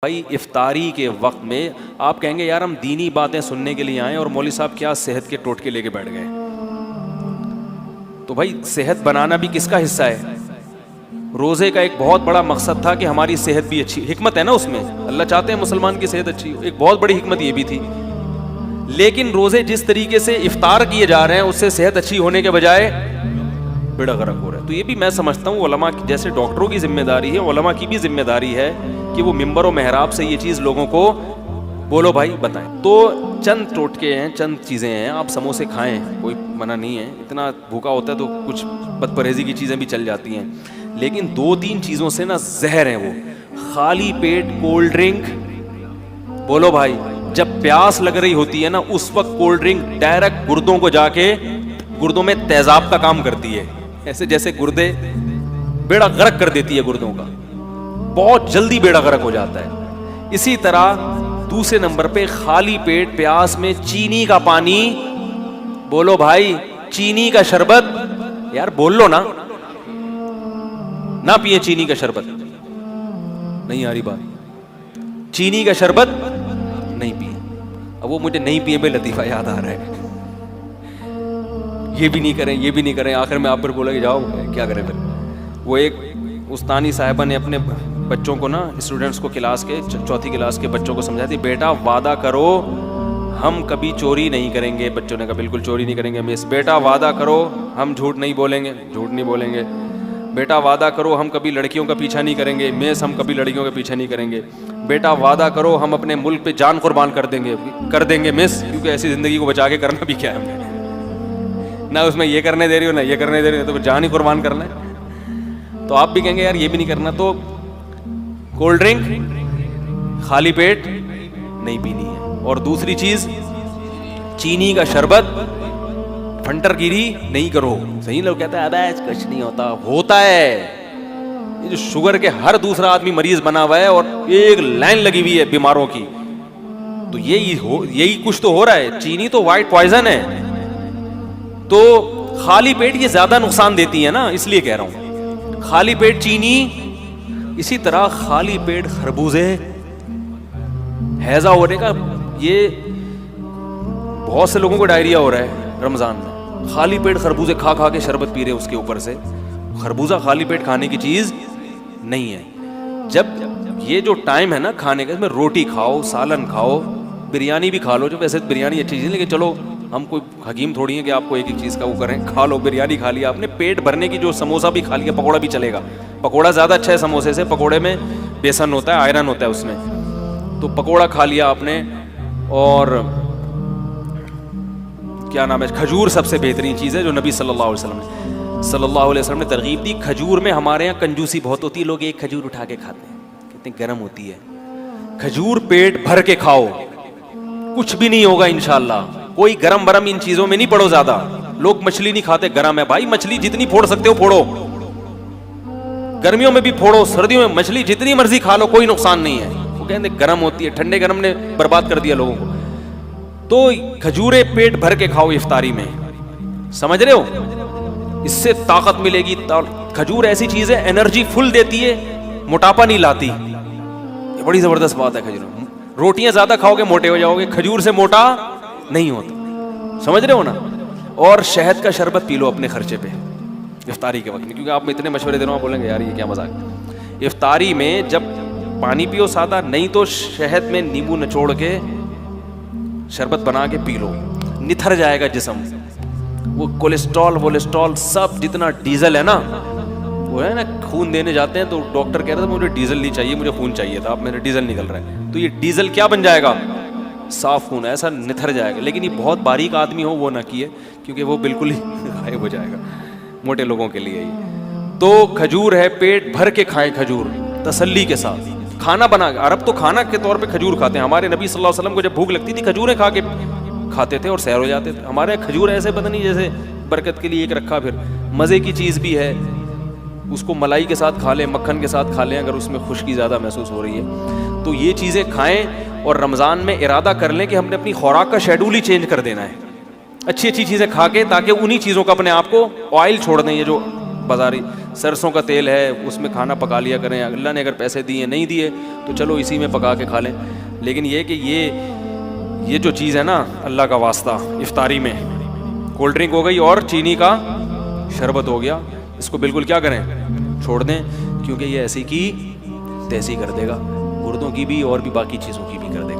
بھائی افطاری کے وقت میں آپ کہیں گے یار ہم دینی باتیں سننے کے لیے آئے اور مولوی صاحب کیا صحت کے ٹوٹکے لے کے بیٹھ گئے. تو بھائی صحت بنانا بھی کس کا حصہ ہے؟ روزے کا ایک بہت بڑا مقصد تھا کہ ہماری صحت بھی اچھی، حکمت ہے نا اس میں، اللہ چاہتے ہیں مسلمان کی صحت اچھی ہو، ایک بہت بڑی حکمت یہ بھی تھی. لیکن روزے جس طریقے سے افطار کیے جا رہے ہیں اس سے صحت اچھی ہونے کے بجائے بیڑا غرق ہو رہا ہے. تو یہ بھی میں سمجھتا ہوں علماء جیسے ڈاکٹروں کی ذمہ داری ہے، علماء کی بھی ذمہ داری ہے کہ وہ منبر و محراب سے یہ چیز لوگوں کو بولو بھائی بتائیں. تو چند ٹوٹکے ہیں، چند چیزیں ہیں. آپ سموسے کھائیں، کوئی منع نہیں ہے، اتنا بھوکا ہوتا ہے تو کچھ بد پرہیزی کی چیزیں بھی چل جاتی ہیں، لیکن 2-3 چیزوں سے نا زہر ہیں. وہ خالی پیٹ کولڈ ڈرنک، بولو بھائی جب پیاس لگ رہی ہوتی ہے نا اس وقت کولڈ ڈرنک ڈائریکٹ گردوں کو جا کے گردوں میں تیزاب کا کام کرتی ہے، ایسے جیسے گردے بیڑا غرق کر دیتی ہے گردوں کا، بہت جلدی بیڑا غرق ہو جاتا ہے. اسی طرح دوسرے نمبر پہ خالی پیٹ پیاس میں چینی کا پانی، بولو بھائی چینی کا شربت، یار بول لو نا، نہ پیے چینی کا شربت. نہیں آ رہی بات، چینی کا شربت نہیں پیے. اب وہ مجھے نہیں پیے میں لطیفہ یاد آ رہا ہے، یہ بھی نہیں کریں یہ بھی نہیں کریں، آخر میں آپ پر بولا کہ جاؤ کیا کریں. پھر وہ ایک استانی صاحبہ نے اپنے بچوں کو نا، اسٹوڈنٹس کو، کلاس کے 4تھی کلاس کے بچوں کو سمجھاتی، بیٹا وعدہ کرو ہم کبھی چوری نہیں کریں گے. بچوں نے کہا بالکل چوری نہیں کریں گے مس. بیٹا وعدہ کرو ہم جھوٹ نہیں بولیں گے. جھوٹ نہیں بولیں گے. بیٹا وعدہ کرو ہم کبھی لڑکیوں کا پیچھا نہیں کریں گے. مس ہم کبھی لڑکیوں کا پیچھا نہیں کریں گے. بیٹا وعدہ کرو ہم اپنے ملک پہ جان قربان کر دیں گے مس، کیونکہ ایسی زندگی کو بچا کے کرنا بھی کیا ہے ہم نے، نہ اس میں یہ کرنے دے رہی ہو نہ یہ کرنے دے رہی ہو، تو جان ہی قربان کرنا ہے. تو آپ بھی کہیں گے یار یہ بھی نہیں کرنا. تو کولڈ ڈرنک خالی پیٹ نہیں پینی ہے. اور دوسری چیز چینی کا شربت پھنٹر گیری نہیں کرو. صحیح لوگ کہتے ہیں ابے کچھ نہیں ہوتا ہے. یہ جو شوگر کے ہر دوسرا آدمی مریض بنا ہوا ہے اور ایک لائن لگی ہوئی ہے بیماروں کی، تو یہی کچھ تو ہو رہا ہے. چینی تو وائٹ پوائزن ہے، تو خالی پیٹ یہ زیادہ نقصان دیتی ہے نا، اس لیے کہہ رہا ہوں خالی پیٹ چینی. اسی طرح خالی پیٹ خربوزے، ہیضہ ہونے کا، یہ بہت سے لوگوں کو ڈائریا ہو رہا ہے رمضان میں، خالی پیٹ خربوزے کھا کھا کے شربت پی رہے اس کے اوپر سے. خربوزہ خالی پیٹ کھانے کی چیز نہیں ہے. جب یہ جو ٹائم ہے نا کھانے کا، اس میں روٹی کھاؤ، سالن کھاؤ، بریانی بھی کھا لو. جو ویسے بریانی اچھی چیز ہے لیکن چلو ہم کوئی حکیم تھوڑی ہیں کہ آپ کو ایک ایک چیز کا وہ کریں. کھا لو، بریانی کھا لیا آپ نے، پیٹ بھرنے کی جو سموسہ بھی کھا لیا، پکوڑا بھی چلے گا. پکوڑا زیادہ اچھا ہے سموسے سے، پکوڑے میں بیسن ہوتا ہے، آئرن ہوتا ہے اس میں. تو پکوڑا کھا لیا آپ نے. اور کیا نام ہے، کھجور سب سے بہترین چیز ہے جو نبی صلی اللہ علیہ وسلم نے ترغیب دی. کھجور میں ہمارے یہاں کنجوسی بہت ہوتی ہے، لوگ ایک کھجور اٹھا کے کھاتے ہیں، کتنی گرم ہوتی ہے. کھجور پیٹ بھر کے کھاؤ، کچھ بھی نہیں ہوگا انشاءاللہ. کوئی گرم برم ان چیزوں میں نہیں پڑو زیادہ. لوگ مچھلی نہیں کھاتے، گرم ہے بھائی، مچھلی جتنی پھوڑ سکتے ہو پھوڑو، گرمیوں میں بھی پھوڑو، سردیوں میں مچھلی جتنی مرضی کھا لو، کوئی نقصان نہیں ہے. وہ کہتے ہیں گرم ہوتی ہے، ٹھنڈے گرم نے برباد کر دیا لوگوں کو. تو کھجورے پیٹ بھر کے کھاؤ افطاری میں، سمجھ رہے ہو، اس سے طاقت ملے گی. کھجور ایسی چیز ہے انرجی فل دیتی ہے، موٹاپا نہیں لاتی. یہ بڑی زبردست بات ہے کھجور. روٹیاں زیادہ کھاؤ گے موٹے ہو جاؤ گے، کھجور سے موٹا نہیں ہوتا. سمجھ رہے ہو نا. اور شہد کا شربت پی لو اپنے خرچے پہ افطاری کے وقت میں، کیونکہ آپ میں اتنے مشورے دے رہا ہوں، بولیں گے یار یہ کیا مذاق ہے. افطاری میں جب پانی پیو سادہ، نہیں تو شہد میں نیمبو نچوڑ کے شربت بنا کے پی لو، نتھر جائے گا جسم. وہ کولیسٹرول سب جتنا ڈیزل ہے نا، وہ ہے نا، خون دینے جاتے ہیں تو ڈاکٹر کہہ رہا تھا مجھے ڈیزل نہیں چاہیے، مجھے خون چاہیے تھا، اب میرا ڈیزل نکل رہا ہے. تو یہ ڈیزل کیا بن جائے گا، صاف خون، ایسا نتھر جائے گا. لیکن یہ بہت باریک آدمی ہو وہ نہ کیے، کیونکہ وہ بالکل ہی غائب ہو جائے گا، موٹے لوگوں کے لیے یہ. تو کھجور ہے، پیٹ بھر کے کھائیں کھجور تسلی کے ساتھ. کھانا بنا، عرب تو کھانا کے طور پہ کھجور کھاتے ہیں. ہمارے نبی صلی اللہ علیہ وسلم کو جب بھوک لگتی تھی کھجوریں کھا کے کھاتے تھے اور سیر ہو جاتے تھے. ہمارے کھجور ایسے پتہ نہیں جیسے برکت کے لیے ایک رکھا، پھر مزے کی چیز بھی ہے. اس کو ملائی کے ساتھ کھا لیں، مکھن کے ساتھ کھا لیں اگر اس میں خشکی زیادہ محسوس ہو رہی ہے. تو یہ چیزیں کھائیں اور رمضان میں ارادہ کر لیں کہ ہم نے اپنی خوراک کا شیڈول ہی چینج کر دینا ہے، اچھی اچھی چیزیں کھا کے، تاکہ انہی چیزوں کا اپنے آپ کو آئل چھوڑ دیں. یہ جو بازاری سرسوں کا تیل ہے, اس میں کھانا پکا لیا کریں. اللہ نے اگر پیسے دیے, نہیں دیے تو چلو اسی میں پکا کے کھا لیں. لیکن یہ کہ یہ جو چیز ہے نا, اللہ کا واسطہ, افطاری میں کولڈ ڈرنک ہو گئی اور چینی کا شربت ہو گیا, اس کو بالکل کیا کریں, چھوڑ دیں, کیونکہ یہ ایسی کی تیسی کر دے گا, گردوں کی بھی اور بھی باقی چیزوں کی بھی کر دے گا.